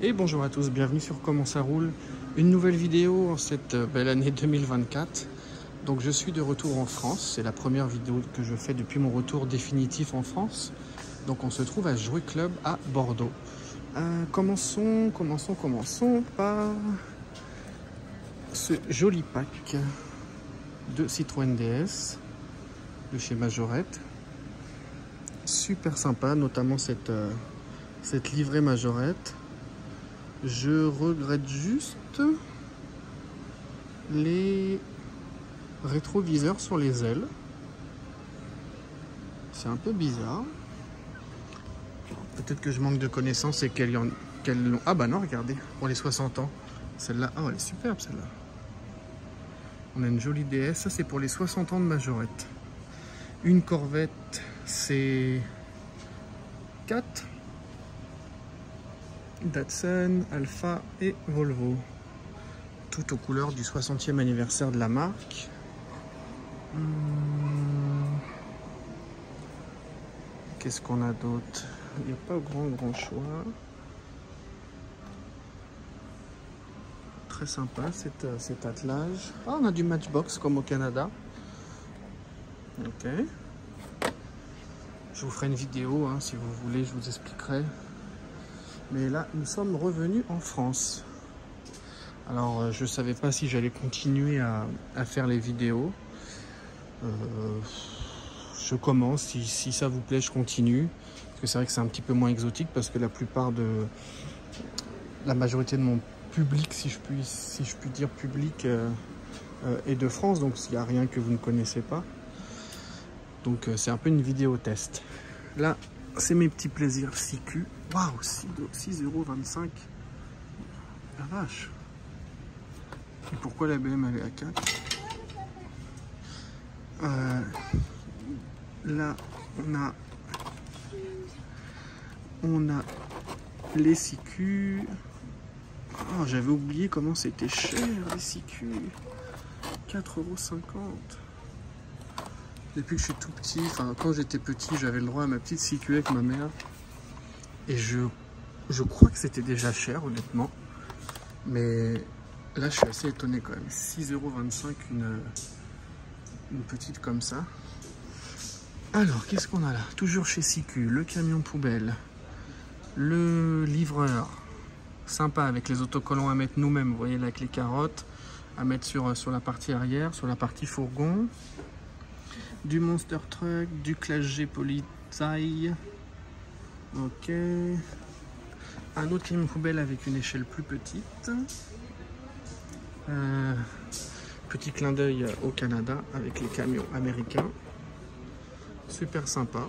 Et bonjour à tous, bienvenue sur Comment ça roule. Une nouvelle vidéo en cette belle année 2024. Donc je suis de retour en France, c'est la première vidéo que je fais depuis mon retour définitif en France. Donc on se trouve à Jouet Club à Bordeaux. Commençons par ce joli pack de Citroën DS de chez Majorette. Super sympa, notamment cette livrée Majorette. Je regrette juste les rétroviseurs sur les ailes. C'est un peu bizarre. Peut-être que je manque de connaissances et qu'elles l'ont... Ah bah non, regardez, pour les 60 ans. Celle-là, oh, elle est superbe celle-là. On a une jolie DS, ça c'est pour les 60 ans de Majorette. Une Corvette, c'est 4. Datsun, Alpha et Volvo. Tout aux couleurs du 60e anniversaire de la marque. Qu'est-ce qu'on a d'autre? Il n'y a pas grand choix. Très sympa cet attelage. Ah, on a du Matchbox comme au Canada. Ok. Je vous ferai une vidéo hein, si vous voulez, je vous expliquerai. Mais là, nous sommes revenus en France. Alors, je ne savais pas si j'allais continuer à faire les vidéos. Je commence, si ça vous plaît, je continue. Parce que c'est vrai que c'est un petit peu moins exotique, parce que la majorité de mon public, si je puis dire public, est de France. Donc, il n'y a rien que vous ne connaissez pas. Donc, c'est un peu une vidéo test. Là, c'est mes petits plaisirs CQ. Waouh, 6,25 €. La vache. Et pourquoi la BM elle est à 4? Là, on a les CQ. Oh, j'avais oublié comment c'était cher les CQ. 4,50 €. Depuis que je suis tout petit, enfin quand j'étais petit, j'avais le droit à ma petite CQ avec ma mère. Et je crois que c'était déjà cher, honnêtement. Mais là, je suis assez étonné quand même. 6,25 € une petite comme ça. Alors, qu'est-ce qu'on a là? Toujours chez CQ, le camion poubelle. Le livreur. Sympa avec les autocollants à mettre nous-mêmes. Vous voyez là avec les carottes. À mettre sur la partie arrière, sur la partie fourgon. Du Monster Truck, du Classe G Polizei. Ok. Un autre camion poubelle avec une échelle plus petite. Petit clin d'œil au Canada avec les camions américains. Super sympa.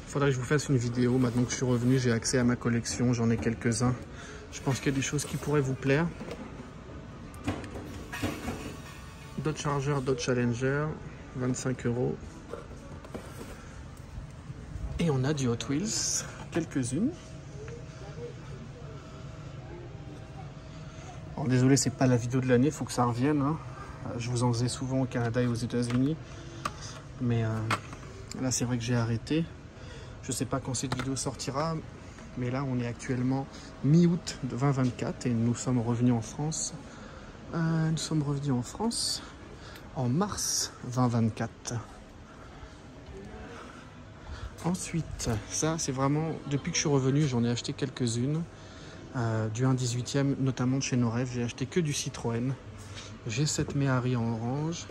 Faudrait que je vous fasse une vidéo. Maintenant que je suis revenu, j'ai accès à ma collection. J'en ai quelques-uns. Je pense qu'il y a des choses qui pourraient vous plaire. Dodge Charger, Dodge Challenger. 25 €. Et on a du Hot Wheels. Quelques-unes. Désolé, c'est pas la vidéo de l'année, il faut que ça revienne. Hein. Je vous en faisais souvent au Canada et aux États-Unis. Mais là, c'est vrai que j'ai arrêté. Je sais pas quand cette vidéo sortira. Mais là, on est actuellement mi-août de 2024 et nous sommes revenus en France. Nous sommes revenus en France en mars 2024. Ensuite, ça, c'est vraiment... Depuis que je suis revenu, j'en ai acheté quelques-unes. Du 1/18e, notamment de chez Nos Rêves, j'ai acheté que du Citroën. J'ai cette Méhari en orange.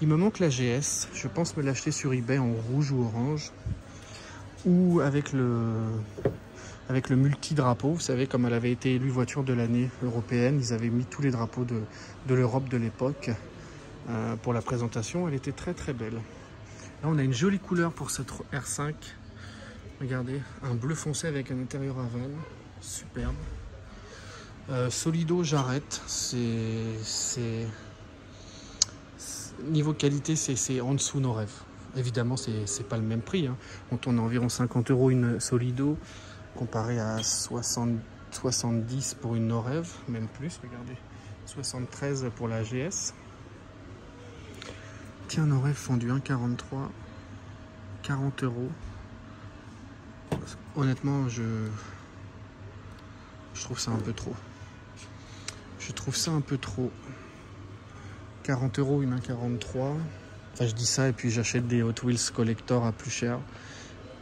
Il me manque la GS. Je pense me l'acheter sur eBay en rouge ou orange. Ou avec le multi-drapeau. Vous savez, comme elle avait été élue voiture de l'année européenne, ils avaient mis tous les drapeaux de l'Europe de l'époque pour la présentation. Elle était très très belle. Là, on a une jolie couleur pour cette R5. Regardez, un bleu foncé avec un intérieur à vanne. Superbe. Solido, j'arrête. Niveau qualité, c'est en dessous Nos Rêves. Évidemment, c'est pas le même prix. Hein. On tourne à environ 50 € une Solido, comparé à 70 pour une Nos Rêves, même plus. Regardez, 73 pour la GS. Tiens, Nos Rêves fondu 1,43, 40 €. Honnêtement, Je trouve ça un peu trop. Je trouve ça un peu trop. 40 €, une 1,43 €. Enfin, je dis ça et puis j'achète des Hot Wheels Collector à plus cher,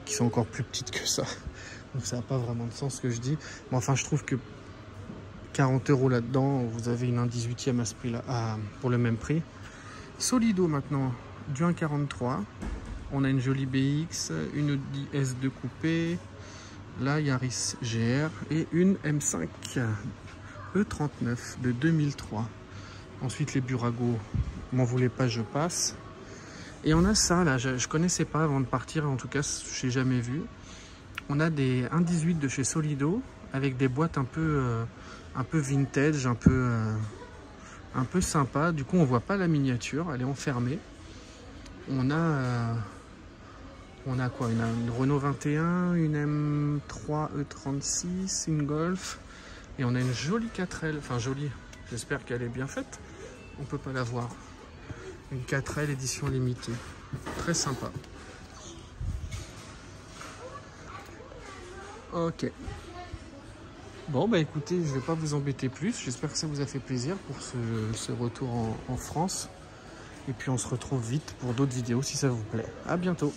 qui sont encore plus petites que ça. Donc ça n'a pas vraiment de sens ce que je dis. Mais enfin, je trouve que 40 € là-dedans, vous avez une 1/18e à ce prix-là, pour le même prix. Solido maintenant, du 1,43 €. On a une jolie BX, une Audi S2 coupée, la Yaris GR et une M5 E39 de 2003. Ensuite les Burago, m'en voulez pas, je passe. Et on a ça là, je connaissais pas avant de partir, en tout cas je n'ai jamais vu. On a des 1,18 de chez Solido avec des boîtes un peu vintage, un peu sympa. Du coup on voit pas la miniature, elle est enfermée. On a quoi? Une Renault 21, une M3 E36, une Golf. Et on a une jolie 4L, enfin jolie, j'espère qu'elle est bien faite. On peut pas la voir. Une 4L édition limitée. Très sympa. Ok. Bon bah écoutez, je vais pas vous embêter plus. J'espère que ça vous a fait plaisir pour ce retour en France. Et puis on se retrouve vite pour d'autres vidéos si ça vous plaît. À bientôt.